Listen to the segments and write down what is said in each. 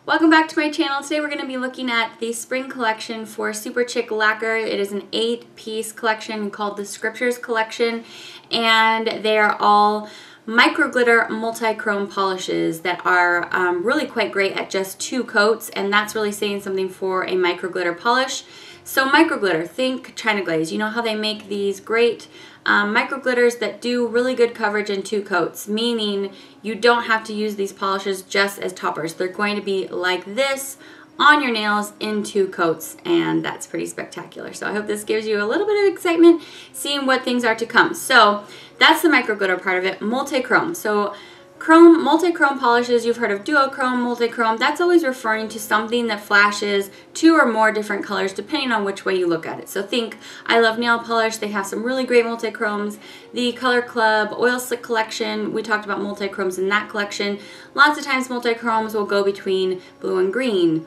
Welcome back to my channel. Today we're going to be looking at the spring collection for Superchic Lacquer. It is an 8-piece collection called the Chvrches collection, and they are all microglitter multi-chrome polishes that are really quite great at just 2 coats, and that's really saying something for a microglitter polish. So microglitter, think China glaze. You know how they make these great microglitters that do really good coverage in 2 coats, meaning you don't have to use these polishes just as toppers. They're going to be like this on your nails in 2 coats, and that's pretty spectacular. So I hope this gives you a little bit of excitement seeing what things are to come. So that's the microglitter part of it. Multichrome. So chrome, multi-chrome polishes, you've heard of duochrome, multichrome. That's always referring to something that flashes 2 or more different colors depending on which way you look at it. So think I Love Nail Polish, they have some really great multi-chromes. The Color Club Oil Slick collection, we talked about multi-chromes in that collection. Lots of times multi-chromes will go between blue and green,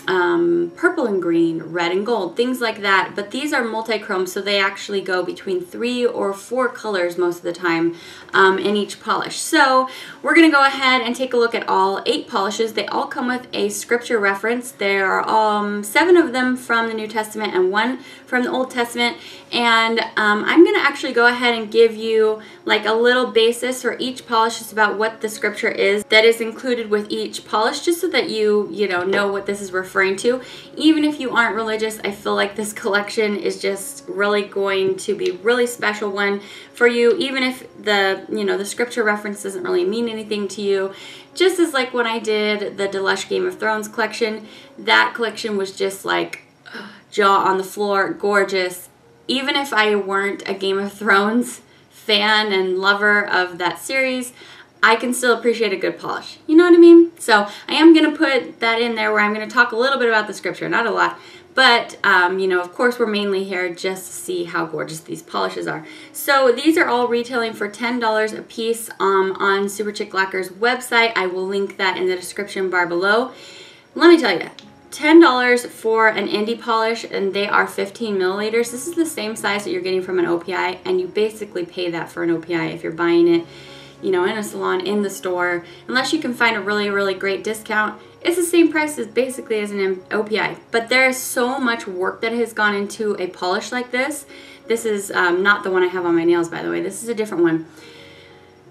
purple and green, red and gold, things like that. But these are multi-chrome, so they actually go between 3 or 4 colors most of the time in each polish. So we're going to go ahead and take a look at all 8 polishes. They all come with a scripture reference. There are 7 of them from the New Testament and 1 from the Old Testament. And I'm going to actually go ahead and give you like a little basis for each polish, just about what the scripture is that is included with each polish, just so that you know what this is referring to. Even if you aren't religious, I feel like this collection is just really going to be a really special one for you, even if the scripture reference doesn't really mean anything to you. Just as like when I did the Deluxe Game of Thrones collection, that collection was just like jaw on the floor, gorgeous. Even if I weren't a Game of Thrones fan and lover of that series, I can still appreciate a good polish. You know what I mean? So I am going to put that in there where I'm going to talk a little bit about the scripture, not a lot. But, of course, we're mainly here just to see how gorgeous these polishes are. So these are all retailing for $10 a piece on Superchic Lacquer's website. I will link that in the description bar below. Let me tell you, $10 for an indie polish, and they are 15 milliliters. This is the same size that you're getting from an OPI, and you basically pay that for an OPI if you're buying it in a salon, in the store. Unless you can find a really, really great discount, it's the same price as basically as an OPI. But there is so much work that has gone into a polish like this. This is not the one I have on my nails, by the way. This is a different one.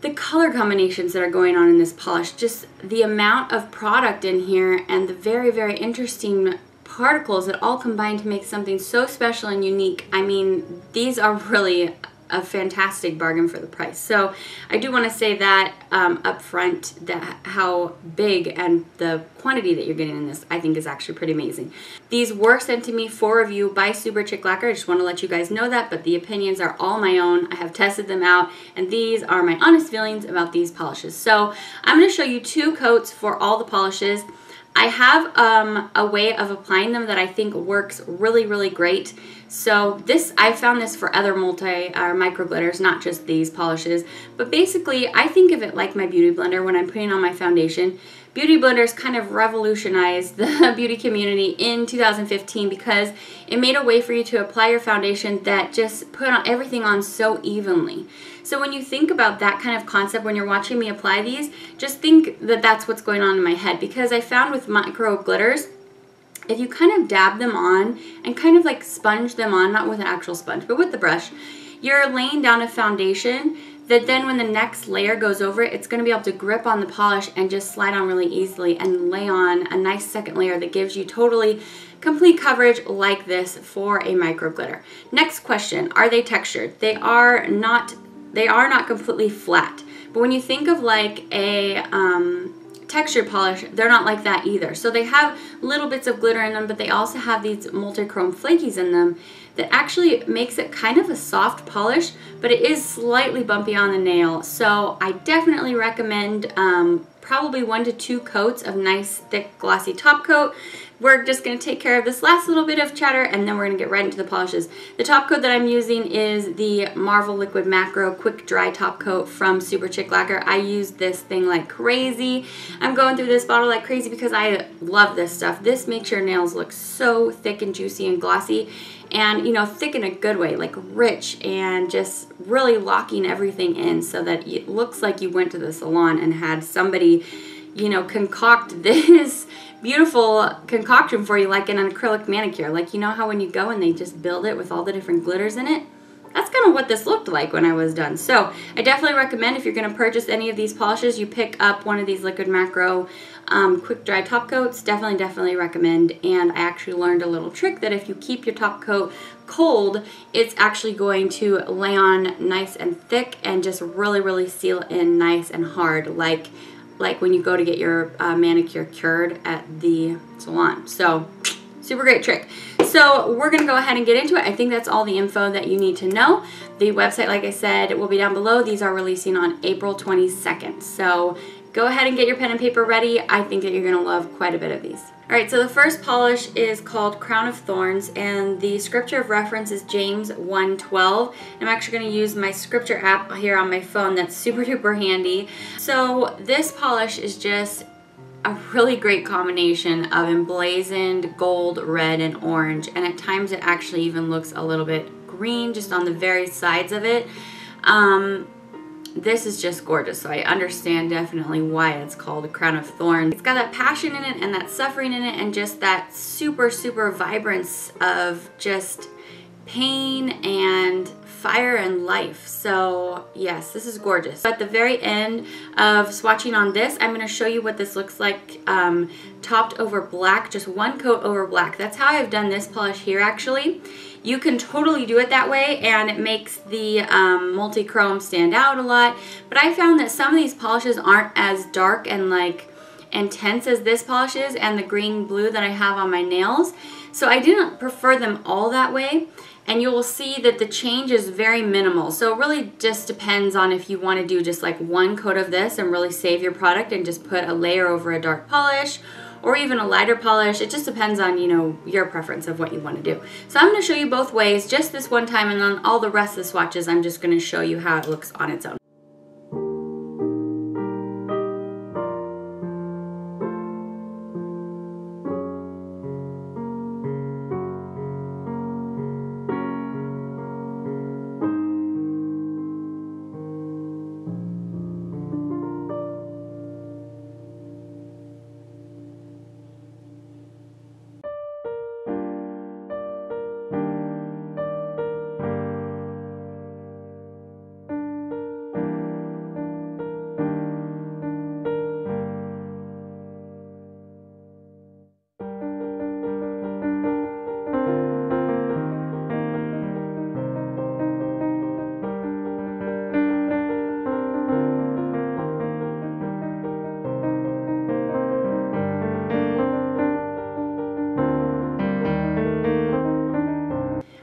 The color combinations that are going on in this polish, just the amount of product in here, and the very, very interesting particles that all combine to make something so special and unique. I mean, these are really a fantastic bargain for the price. So I do want to say that up front, that how big and the quantity that you're getting in this, I think, is actually pretty amazing. These were sent to me for review by Superchic Lacquer. I just want to let you guys know that, but the opinions are all my own. I have tested them out, and these are my honest feelings about these polishes. So I'm going to show you 2 coats for all the polishes. I have a way of applying them that I think works really, really great. So I found this for other microglitters, not just these polishes. But basically, I think of it like my beauty blender when I'm putting on my foundation. Beauty blenders kind of revolutionized the beauty community in 2015 because it made a way for you to apply your foundation that just put everything on so evenly. So when you think about that kind of concept when you're watching me apply these, just think that that's what's going on in my head, because I found with micro glitters, if you kind of dab them on and kind of like sponge them on, not with an actual sponge, but with the brush, you're laying down a foundation that then when the next layer goes over it, it's going to be able to grip on the polish and just slide on really easily and lay on a nice second layer that gives you totally complete coverage like this for a micro glitter. Next question, are they textured? They are not completely flat. But when you think of like a textured polish, they're not like that either. So they have little bits of glitter in them, but they also have these multichrome flakies in them that actually makes it kind of a soft polish, but it is slightly bumpy on the nail. So I definitely recommend probably 1 to 2 coats of nice thick glossy top coat. We're just going to take care of this last little bit of chatter, and then we're going to get right into the polishes. The top coat that I'm using is the Marvel Liquid Macro Quick Dry Top Coat from Superchic Lacquer. I use this thing like crazy. I'm going through this bottle like crazy because I love this stuff. This makes your nails look so thick and juicy and glossy, and thick in a good way, like rich, and just really locking everything in so that it looks like you went to the salon and had somebody concoct this beautiful concoction for you, like an acrylic manicure. Like, you know how when you go and they just build it with all the different glitters in it? That's kind of what this looked like when I was done. So I definitely recommend if you're going to purchase any of these polishes, you pick up one of these Liquid Macro quick dry top coats. Definitely recommend. And I actually learned a little trick that if you keep your top coat cold, it's actually going to lay on nice and thick and just really seal in nice and hard, like when you go to get your manicure cured at the salon. So super great trick. So we're going to go ahead and get into it. I think that's all the info that you need to know. The website, like I said, will be down below. These are releasing on April 22nd. So go ahead and get your pen and paper ready. I think that you're going to love quite a bit of these. Alright, so the first polish is called Crown of Thorns, and the scripture of reference is James 1:12. I'm actually going to use my scripture app here on my phone. That's super duper handy. So this polish is just a really great combination of emblazoned gold, red, and orange, and at times it actually even looks a little bit green just on the very sides of it. This is just gorgeous, so I understand definitely why it's called a Crown of Thorns. It's got that passion in it and that suffering in it and just that super vibrance of just pain and fire and life. So yes, this is gorgeous. At the very end of swatching on this, I'm going to show you what this looks like topped over black, just one coat over black. That's how I've done this polish here actually. You can totally do it that way and it makes the Multichrome stand out a lot, but I found that some of these polishes aren't as dark and like intense as this polish is and the green blue that I have on my nails. So I didn't prefer them all that way, and you will see that the change is very minimal. So it really just depends on if you want to do just like one coat of this and really save your product and just put a layer over a dark polish, or even a lighter polish. It just depends on, you know, your preference of what you want to do. So I'm going to show you both ways just this one time, and then all the rest of the swatches I'm just going to show you how it looks on its own.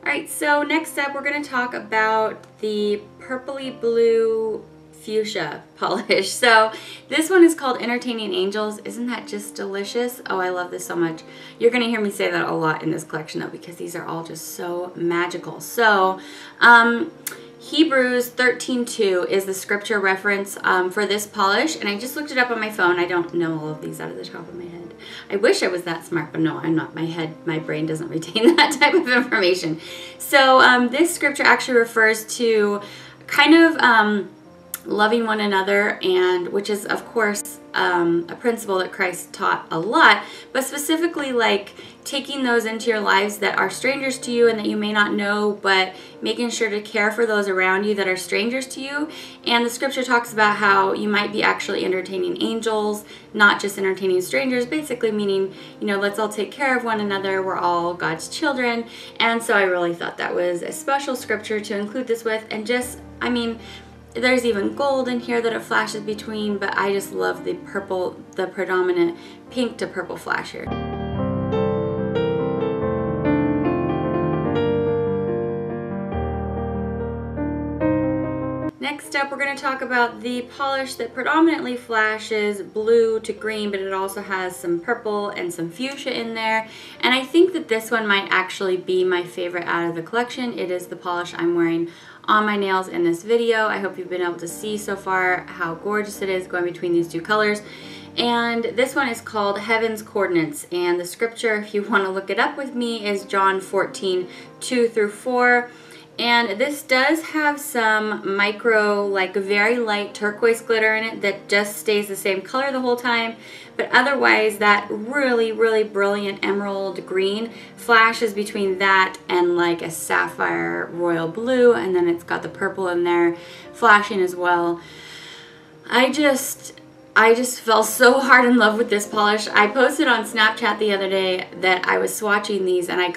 Alright, so next up we're going to talk about the purpley blue fuchsia polish. So this one is called Entertaining Angels. Isn't that just delicious? Oh, I love this so much. You're going to hear me say that a lot in this collection though, because these are all just so magical. So Hebrews 13:2 is the scripture reference for this polish, and I just looked it up on my phone. I don't know all of these out of the top of my head. I wish I was that smart, but no, I'm not. My brain doesn't retain that type of information. So this scripture actually refers to kind of loving one another, and which is of course a principle that Christ taught a lot, but specifically like taking those into your lives that are strangers to you and that you may not know, but making sure to care for those around you that are strangers to you. And the scripture talks about how you might be actually entertaining angels, not just entertaining strangers, basically meaning, you know, let's all take care of one another. We're all God's children. And so I really thought that was a special scripture to include this with. And just, I mean, there's even gold in here that it flashes between, but I just love the purple, the predominant pink to purple flash here. Next up, we're going to talk about the polish that predominantly flashes blue to green, but it also has some purple and some fuchsia in there. And I think that this one might actually be my favorite out of the collection. It is the polish I'm wearing on my nails in this video. I hope you've been able to see so far how gorgeous it is going between these two colors. And this one is called Heaven's Coordinates, and the scripture, if you want to look it up with me, is John 14:2-4. And this does have some micro, like very light turquoise glitter in it that just stays the same color the whole time. But otherwise, that really, really brilliant emerald green flashes between that and like a sapphire royal blue. And then it's got the purple in there flashing as well. I just fell so hard in love with this polish. I posted on Snapchat the other day that I was swatching these, and I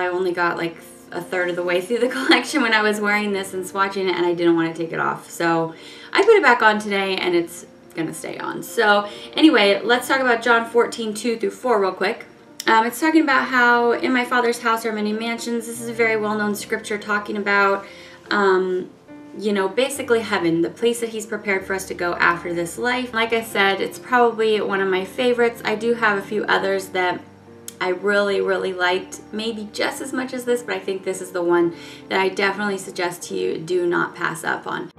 only got like a third of the way through the collection when I was wearing this and swatching it, and I didn't want to take it off. So I put it back on today, and it's gonna stay on. So anyway, let's talk about John 14:2-4 real quick. It's talking about how in my Father's house are many mansions. This is a very well-known scripture talking about you know, basically heaven, the place that he's prepared for us to go after this life. Like I said, it's probably one of my favorites. I do have a few others that I really, really liked, maybe just as much as this, but I think this is the one that I definitely suggest to you do not pass up on.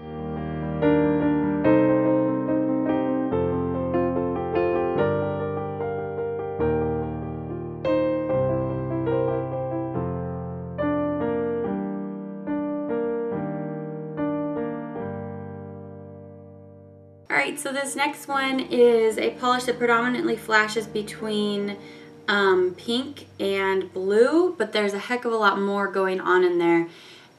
Alright, so this next one is a polish that predominantly flashes between pink and blue, but there's a heck of a lot more going on in there.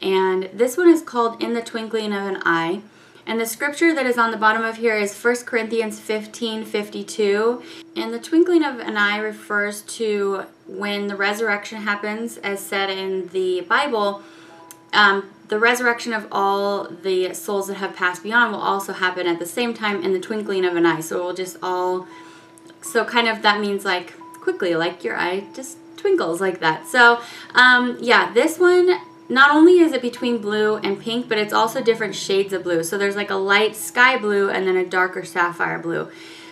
And this one is called In the Twinkling of an Eye. And the scripture that is on the bottom of here is 1 Corinthians 15:52. And the twinkling of an eye refers to when the resurrection happens, as said in the Bible. The resurrection of all the souls that have passed beyond will also happen at the same time in the twinkling of an eye. So it will just all, so kind of that means like quickly, like your eye just twinkles like that. So yeah, this one, not only is it between blue and pink, but it's also different shades of blue. So there's like a light sky blue and then a darker sapphire blue.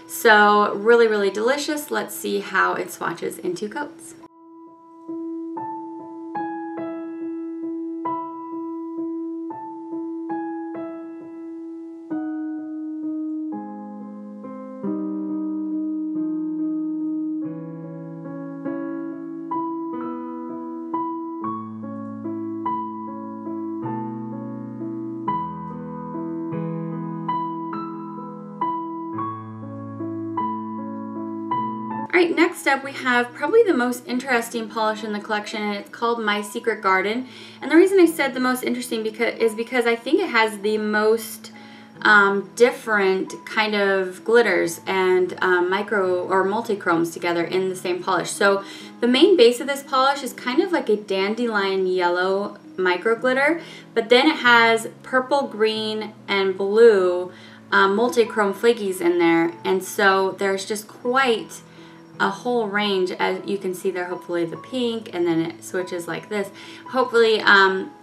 So really, really delicious. Let's see how it swatches in 2 coats. Alright, next up we have probably the most interesting polish in the collection, and it's called My Secret Garden. And the reason I said the most interesting is because I think it has the most different kind of glitters and micro or multichromes together in the same polish. So the main base of this polish is kind of like a dandelion yellow micro glitter, but then it has purple, green, and blue multichrome flakies in there, and so there's just quite a whole range. As you can see there, hopefully the pink, and then it switches like this. Hopefully,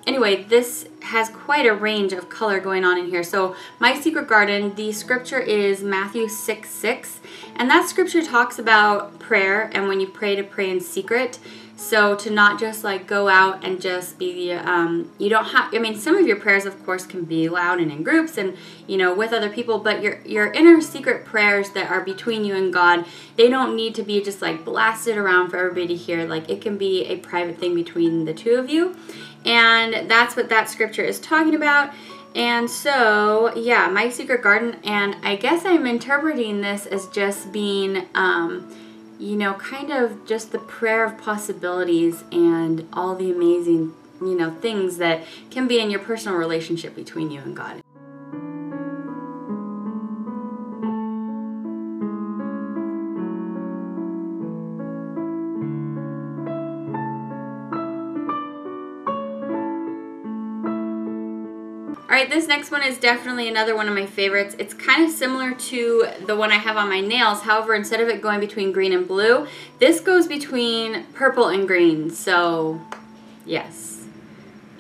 anyway, this has quite a range of color going on in here. So My Secret Garden, the scripture is Matthew 6:6, and that scripture talks about prayer and when you pray to pray in secret. So to not just like go out and just be, you don't have, I mean, some of your prayers of course can be loud and in groups and, you know, with other people, but your inner secret prayers that are between you and God, they don't need to be just like blasted around for everybody to hear. Like it can be a private thing between the two of you. And that's what that scripture is talking about. And so, yeah, My Secret Garden, and I guess I'm interpreting this as just being, you know, kind of just the prayer of possibilities and all the amazing, you know, things that can be in your personal relationship between you and God. Alright, this next one is definitely another one of my favorites. It's kind of similar to the one I have on my nails. However, instead of it going between green and blue, this goes between purple and green. So, yes.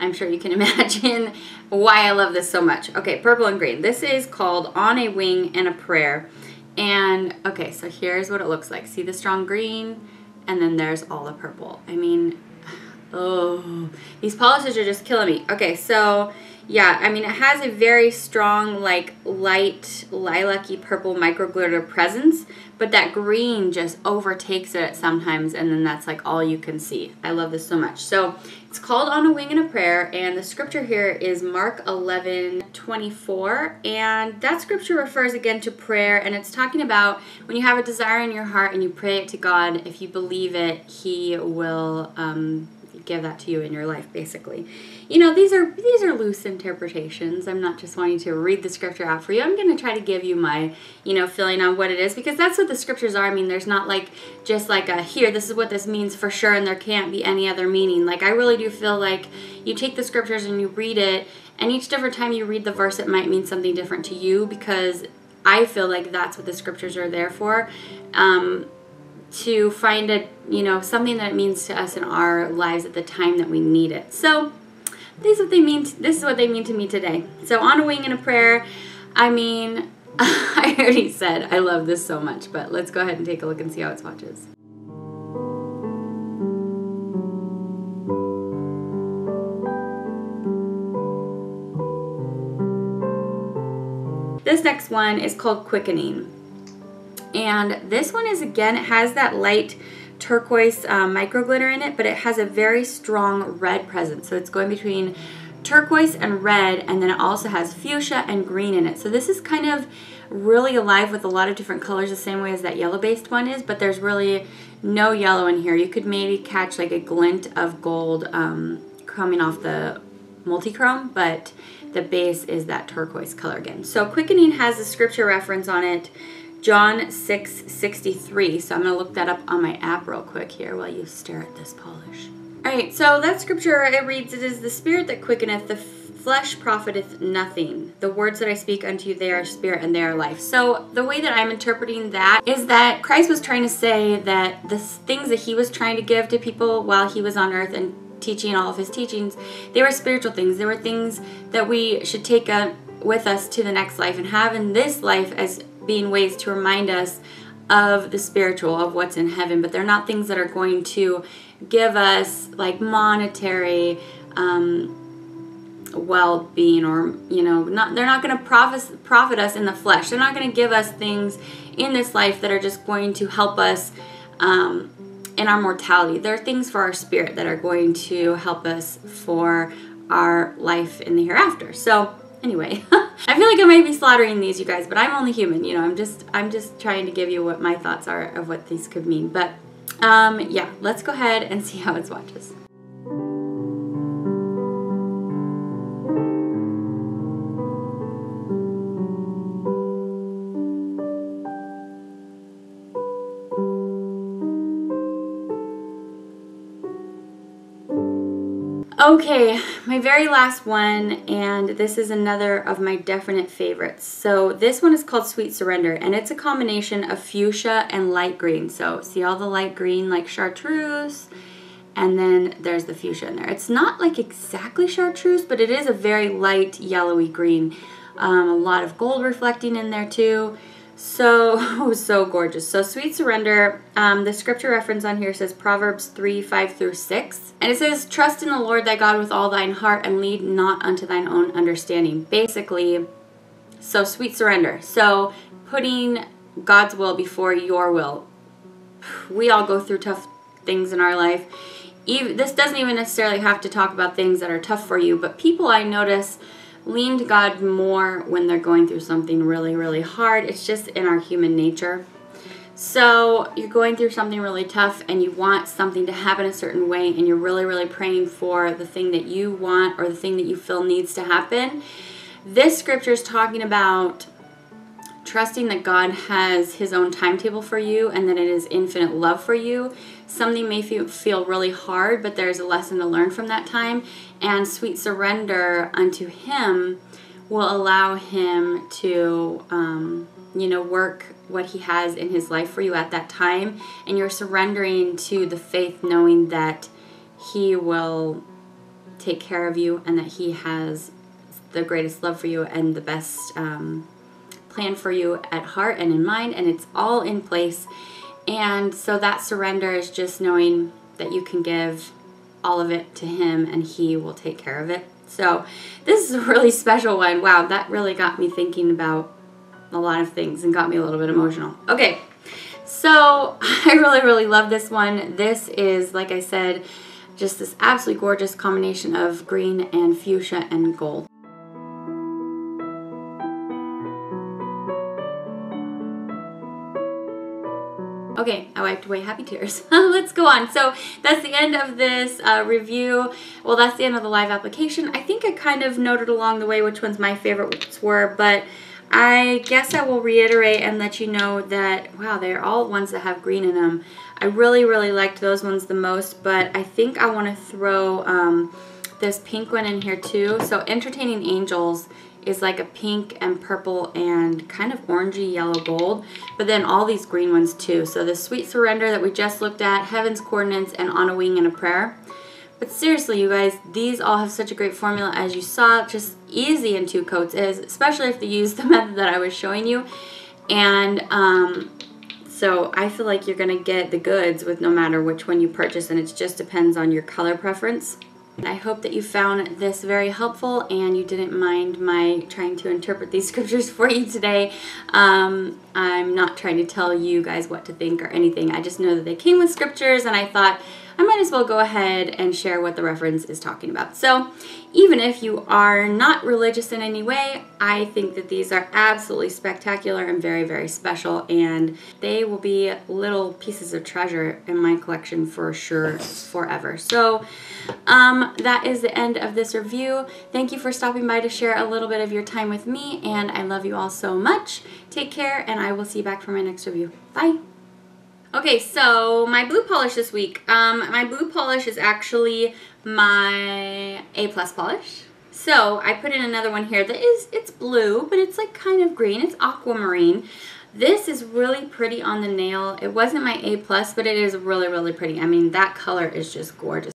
I'm sure you can imagine why I love this so much. Okay, purple and green. This is called On a Wing and a Prayer. And, okay, so here's what it looks like. See the strong green? And then there's all the purple. I mean, oh, these polishes are just killing me. Okay, so yeah, I mean, it has a very strong, like, light lilac-y purple microglitter presence, but that green just overtakes it sometimes, and then that's like all you can see. I love this so much. So it's called On a Wing and a Prayer, and the scripture here is Mark 11:24, and that scripture refers again to prayer, and it's talking about when you have a desire in your heart and you pray it to God, if you believe it, He will give that to you in your life, basically. You know, these are loose interpretations. I'm not just wanting to read the scripture out for you. I'm going to try to give you my, you know, feeling on what it is, because that's what the scriptures are. I mean, there's not like just like a here, this is what this means for sure, and there can't be any other meaning. Like, I really do feel like you take the scriptures and you read it, and each different time you read the verse, it might mean something different to you, because I feel like that's what the scriptures are there for. To find a, you know, something that it means to us in our lives at the time that we need it. So this is what they mean. This is what they mean to me today. So On a Wing and a Prayer. I mean, I already said I love this so much, but let's go ahead and take a look and see how it swatches. This next one is called Quickening. And this one is, again, it has that light turquoise micro glitter in it, but it has a very strong red presence. So it's going between turquoise and red, and then it also has fuchsia and green in it. So this is kind of really alive with a lot of different colors, the same way as that yellow-based one is, but there's really no yellow in here. You could maybe catch like a glint of gold coming off the Multichrome, but the base is that turquoise color again. So Quickening has a scripture reference on it, John 6:63. So I'm going to look that up on my app real quick here while you stare at this polish. Alright, so that scripture, it reads, "It is the spirit that quickeneth, the flesh profiteth nothing. The words that I speak unto you, they are spirit and they are life." So the way that I'm interpreting that is that Christ was trying to say that the things that he was trying to give to people while he was on earth and teaching all of his teachings, they were spiritual things. They were things that we should take with us to the next life and have in this life as being ways to remind us of the spiritual, of what's in heaven, but they're not things that are going to give us like monetary well-being, or, you know, they're not going to profit us in the flesh. They're not going to give us things in this life that are just going to help us in our mortality. They're things for our spirit that are going to help us for our life in the hereafter. So anyway, I feel like I might be slaughtering these, you guys, but I'm only human, you know. I'm just trying to give you what my thoughts are of what these could mean. But yeah, let's go ahead and see how it swatches. Okay, my very last one, and this is another of my definite favorites. So this one is called Sweet Surrender, and it's a combination of fuchsia and light green. So see all the light green like chartreuse, and then there's the fuchsia in there. It's not like exactly chartreuse, but it is a very light yellowy green. A lot of gold reflecting in there too. So, so gorgeous. So Sweet Surrender, the scripture reference on here says Proverbs 3:5-6. And it says, "Trust in the Lord thy God with all thine heart, and lead not unto thine own understanding." Basically, so sweet surrender. So putting God's will before your will. We all go through tough things in our life. This doesn't even necessarily have to talk about things that are tough for you, but people I notice lean to God more when they're going through something really, really hard. It's just in our human nature. So you're going through something really tough and you want something to happen a certain way, and you're really, really praying for the thing that you want or the thing that you feel needs to happen. This scripture is talking about trusting that God has his own timetable for you and that it is infinite love for you. Something may feel really hard, but there's a lesson to learn from that time. And sweet surrender unto him will allow him to, you know, work what he has in his life for you at that time. And you're surrendering to the faith, knowing that he will take care of you and that he has the greatest love for you and the best plan for you at heart and in mind, and it's all in place. And so that surrender is just knowing that you can give all of it to him and he will take care of it. So this is a really special one. Wow, that really got me thinking about a lot of things and got me a little bit emotional. Okay, so I really love this one. This is, like I said, just this absolutely gorgeous combination of green and fuchsia and gold. Okay, I wiped away happy tears. Let's go on. So that's the end of this review. Well, that's the end of the live application. I think I kind of noted along the way which ones my favorites were, but I guess I will reiterate and let you know that, wow, they're all ones that have green in them. I really liked those ones the most, but I think I want to throw this pink one in here too. So Entertaining Angels is like a pink and purple and kind of orangey yellow gold, but then all these green ones too. So the Sweet Surrender that we just looked at, Heaven's Coordinates, and On a Wing and a Prayer. But seriously, you guys, these all have such a great formula, as you saw, just easy in 2 coats, especially if you use the method that I was showing you. And so I feel like you're gonna get the goods with no matter which one you purchase, and it just depends on your color preference. I hope that you found this very helpful and you didn't mind my trying to interpret these scriptures for you today. I'm not trying to tell you guys what to think or anything. I just know that they came with scriptures, and I thought I might as well go ahead and share what the reference is talking about. So even if you are not religious in any way, I think that these are absolutely spectacular and very special, and they will be little pieces of treasure in my collection for sure forever. So that is the end of this review. Thank you for stopping by to share a little bit of your time with me, and I love you all so much. Take care, and I will see you back for my next review. Bye! Okay, so my blue polish this week. My blue polish is actually my A+ polish. So I put in another one here that it's blue, but it's like kind of green. It's aquamarine. This is really pretty on the nail. It wasn't my A+, but it is really pretty. I mean, that color is just gorgeous.